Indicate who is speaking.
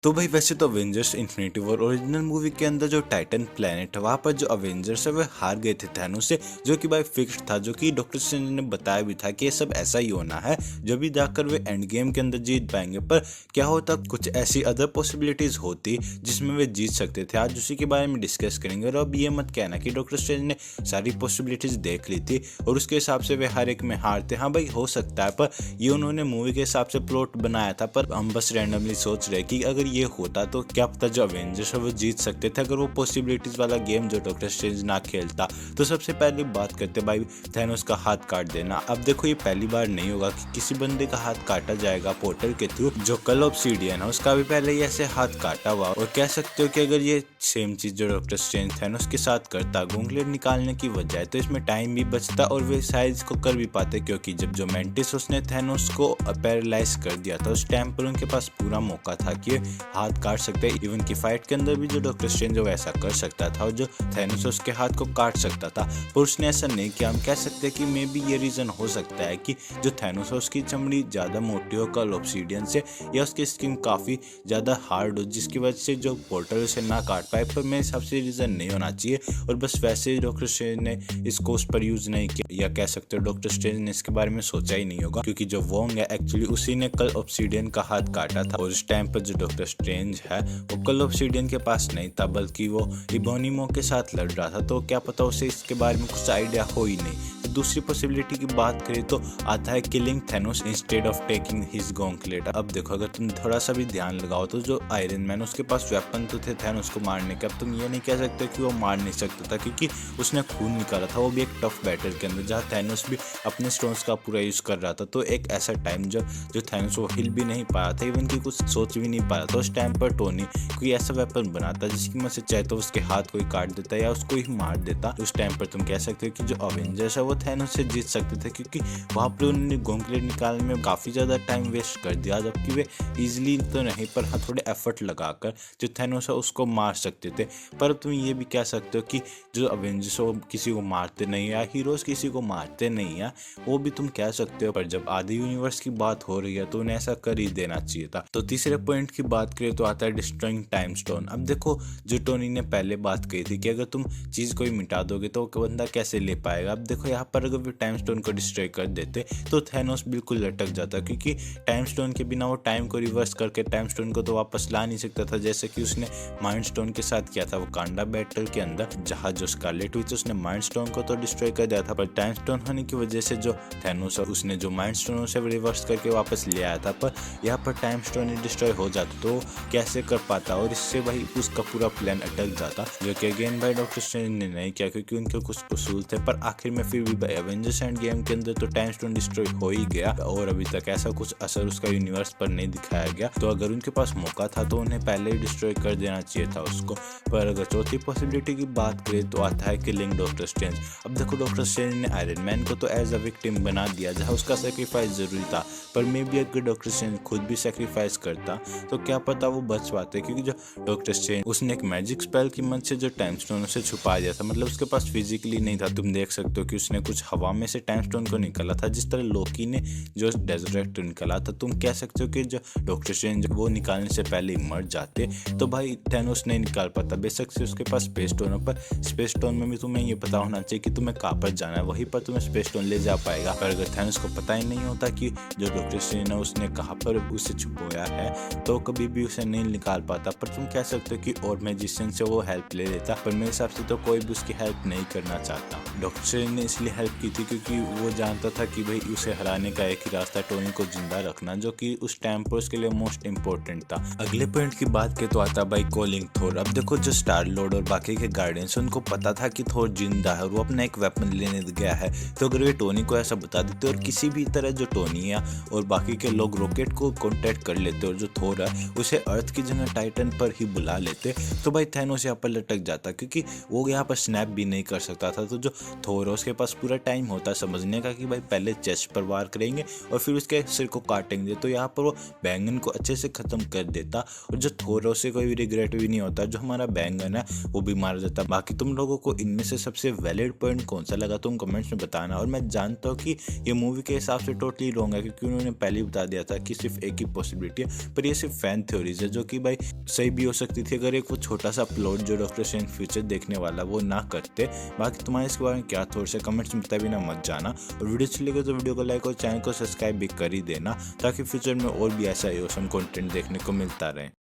Speaker 1: तो भाई वैसे तो Avengers infinity war original movie के अंदर जो टाइटन प्लेनेट है वहां पर जो अवेंजर्स है वे हार गए थे थैनोस से, जो कि भाई फिक्स्ड था, जो कि डॉक्टर स्ट्रेंज ने बताया भी था कि ये सब ऐसा ही होना है, जब भी जाकर वे एंड गेम के अंदर जीत पाएंगे। पर क्या होता, कुछ ऐसी अदर पॉसिबिलिटीज होती जिसमें वे जीत सकते थे। आज उसी के बारे में डिस्कस करेंगे। और अब ये मत कहना कि डॉक्टर स्ट्रेंज ने सारी पॉसिबिलिटीज देख ली थी और उसके हिसाब से वे हर एक में हारते। हाँ भाई हो सकता है, पर ये उन्होंने मूवी के हिसाब से प्लॉट बनाया था। पर हम बस रैंडमली सोच रहे कि अगर ये होता तो क्या पता जो अवेंजर्स है वो जीत सकते थे, अगर वो पॉसिबिलिटीज वाला गेम जो डॉक्टर स्ट्रेंज ना खेलता। तो सबसे पहले बात करते भाई थैनोस का हाथ काट देना। अब देखो ये पहली बार नहीं होगा कि किसी बंदे का हाथ काटा जाएगा पोर्टल के थ्रू। जो कल ऑब्सीडियन है उसका भी पहले ही ऐसे हाथ काटा हुआ। और कह सकते हो कि अगर ये सेम चीज जो डॉक्टर स्ट्रेंज थैनोस के साथ करता गॉन्टलेट निकालने की वजह, तो इसमें टाइम भी बचता और वे साइज को कर भी पाते। क्योंकि जब जो मेंटिस उसने थैनोस को पैरालाइज कर दिया था, उस टाइम पर उनके पास पूरा मौका था कि हाथ काट सकते हैं। इवन की फाइट के अंदर भी जो डॉक्टर स्ट्रेंज वो ऐसा कर सकता था और जो थैनोस उसके हाथ को काट सकता था, पर उसने ऐसा नहीं किया। हम कह सकते हैं कि मे बी ये रीजन हो सकता है कि जो थैनोस है उसकी चमड़ी ज्यादा मोटी हो कल ऑब्सीडियन से, या उसकी स्किन काफी ज्यादा हार्ड हो जिसकी वजह से जो पोर्टल उसे ना काट पाए। पर मेरे हिसाब से रीजन नहीं होना चाहिए। और बस वैसे ही डॉक्टर स्ट्रेंज ने इसको उस पर यूज नहीं किया, या कह सकते हो डॉक्टर स्ट्रेंज ने इसके बारे में सोचा ही नहीं होगा। क्योंकि जो वोंग है एक्चुअली उसी ने कल ऑब्सीडियन का हाथ काटा था। और उस टाइम पर जो डॉक्टर स्ट्रेंज है वो कल ऑब्सीडियन के पास नहीं था, बल्कि वो इबोनिमो के साथ लड़ रहा था। तो क्या पता उसे इसके बारे में कुछ आइडिया हो ही नहीं। तो दूसरी पॉसिबिलिटी की बात करें तो आता है killing Thanos instead of taking his gauntlet. अब देखो अगर तुम थोड़ा सा भी ध्यान लगाओ तो जो आयरन मैन उसके पास वेपन तो थे थैनोस को मारने के। अब तुम ये नहीं कह सकते कि वो मार नहीं सकता था, क्योंकि उसने खून निकाला था, वो भी एक टफ बैटल के अंदर जहाँ थैनोस भी अपने स्टोन्स का पूरा यूज कर रहा था। तो एक ऐसा टाइम जब जो थैनोस वो हिल भी नहीं पाया था, इवन की कुछ सोच भी नहीं पाया था, उस टाइम पर टोनी कोई ऐसा वेपन बनाता जिसकी मदद से चाहे तो उसके हाथ कोई काट देता या उसको ही मार देता। उस टाइम पर तुम कह सकते हो कि जो अवेंजर्स है वो थैनोस से जीत सकते थे, क्योंकि वहां पर उन्होंने गॉन्टलेट निकालने में काफी ज्यादा टाइम वेस्ट कर दिया। जबकि वे इजिली तो नहीं, पर हाँ थोड़े एफर्ट लगाकर जो थैनोस है उसको मार सकते थे। पर तुम ये भी कह सकते हो कि जो अवेंजर्स वो किसी को मारते नहीं है, हीरोज किसी को मारते नहीं है, वो भी तुम कह सकते हो। पर जब आधे यूनिवर्स की बात हो रही है तो उन्हें ऐसा कर ही देना चाहिए था। तो तीसरे पॉइंट की बात करें तो आता है डिस्ट्रॉइंग टाइम स्टोन। अब देखो जो टोनी ने पहले बात कही थी कि अगर तुम चीज कोई मिटा दोगे तो बंदा कैसे ले पाएगा। अब देखो यहाँ पर अगर वे टाइम स्टोन को डिस्ट्रॉय कर देते तो थैनोस बिल्कुल लटक जाता, क्योंकि टाइम स्टोन के बिना वो टाइम को रिवर्स करके टाइम स्टोन को तो वापस ला नहीं सकता था, जैसे कि उसने माइंड स्टोन के साथ किया था वो कांडा बैटल के अंदर, जहाँ जो स्कारलेट विच उसने माइंड स्टोन को तो डिस्ट्रॉय कर दिया था। पर टाइम स्टोन होने की वजह से जो थैनोस है उसने जो माइंड स्टोन से रिवर्स करके वापस ले आया था। पर यहाँ पर टाइम स्टोन डिस्ट्रॉय हो जाता तो कैसे कर पाता, और इससे भाई उसका पूरा प्लान अटक जाता, जो कि अगेन भाई डॉक्टर स्ट्रेंज ने नहीं किया क्योंकि उनके कुछ उसूल थे। पर आखिर में फिर भी भाई एवेंजर्स एंड गेम के अंदर तो टाइम स्टोन डिस्ट्रॉय हो ही गया और अभी तक ऐसा कुछ असर उसका यूनिवर्स पर नहीं दिखाया गया। तो अगर उनके पास मौका था तो उन्हें पहले ही डिस्ट्रॉय कर देना चाहिए था उसको। पर अगर चौथी पॉसिबिलिटी की बात करें तो आता है किलिंग डॉक्टर स्ट्रेंज। अब देखो डॉक्टर स्ट्रेंज ने आयरन मैन को तो एज अ विक्टिम बना दिया जहाँ उसका सेक्रीफाइस जरूरी था, पर मे बी अगर डॉक्टर स्ट्रेंज खुद भी सेक्रीफाइस करता तो क्या पता वो बच पाते, क्योंकि जो डॉक्टर स्ट्रेंज उसने एक मैजिक स्पेल की मदद से जो टाइम स्टोन से छुपा दिया था, मतलब उसके पास फिजिकली नहीं था। तुम देख सकते हो कि उसने कुछ हवा में से टाइम स्टोन को निकाला था, जिस तरह लोकी ने जो डेजर्ट निकाला था। तुम कह सकते हो कि जो डॉक्टर स्ट्रेंज वो निकालने से पहले ही मर जाते तो भाई थैनोस नहीं निकाल पाता। बेशक से उसके पास स्पेस स्टोन है, पर स्पेस स्टोन में भी तुम्हें ये पता होना चाहिए कि तुम्हें कहाँ पर जाना है, वहीं पर तुम्हें स्पेस स्टोन ले जा पाएगा। पर अगर थैनोस को पता ही नहीं होता कि जो डॉक्टर स्ट्रेंज है उसने कहाँ पर उसे छुपाया है, तो कभी भी उसे नहीं निकाल पाता। पर तुम कह सकते हो कि और मैजिशियन से वो हेल्प ले लेता, पर मेरे हिसाब से तो कोई भी उसकी हेल्प नहीं करना चाहता। डॉक्टर स्ट्रेंज ने इसलिए हेल्प की थी क्योंकि वो जानता था कि भाई उसे हराने का एक ही रास्ता टोनी को जिंदा रखना, जो कि उस टाइम पर उसके लिए मोस्ट इंपॉर्टेंट था। अगले पॉइंट की बात के तो आता भाई कॉलिंग थोर। अब देखो जो स्टार लॉर्ड और बाकी के गार्डियंस उनको पता था कि थोर जिंदा है और वो अपना एक वेपन लेने गया है। तो अगर वे टोनी को ऐसा बता देते और किसी भी तरह जो टोनी है और बाकी के लोग रॉकेट को कॉन्टेक्ट कर लेते और जो थोर है उसे अर्थ की जगह टाइटन पर ही बुला लेते, तो भाई थैनोस यहाँ पर लटक जाता, क्योंकि वो यहाँ पर स्नैप भी नहीं कर सकता था। तो जो थोर है उसके पास पूरा टाइम होता समझने का कि भाई पहले चेस्ट पर वार करेंगे और फिर उसके सिर को काटेंगे, तो यहाँ पर वो बैंगन को अच्छे से खत्म कर देता। और जो थोर है उसे कोई रिग्रेट भी नहीं होता, जो हमारा बैंगन है वो भी मार जाता। बाकी तुम लोगों को इनमें से सबसे वैलिड पॉइंट कौन सा लगा तुम कमेंट्स में बताना। और मैं जानता हूँ कि ये मूवी के हिसाब से टोटली रॉन्ग है, क्योंकि उन्होंने पहले ही बता दिया था कि सिर्फ एक ही पॉसिबिलिटी है, पर ये सिर्फ फैन थ्योरीज है जो कि भाई सही भी हो सकती थी अगर एक वो छोटा सा प्लॉट जो डॉक्टर स्ट्रेंज फ्यूचर देखने वाला वो ना करते। बाकी तुम्हारे इसके बारे में क्या थॉट्स है कमेंट्स में बताए बिना मत जाना, और वीडियो अच्छी लगे तो वीडियो को लाइक और चैनल को सब्सक्राइब भी कर ही देना ताकि फ्यूचर में और भी ऐसा ऑसम कंटेंट देखने को मिलता रहे।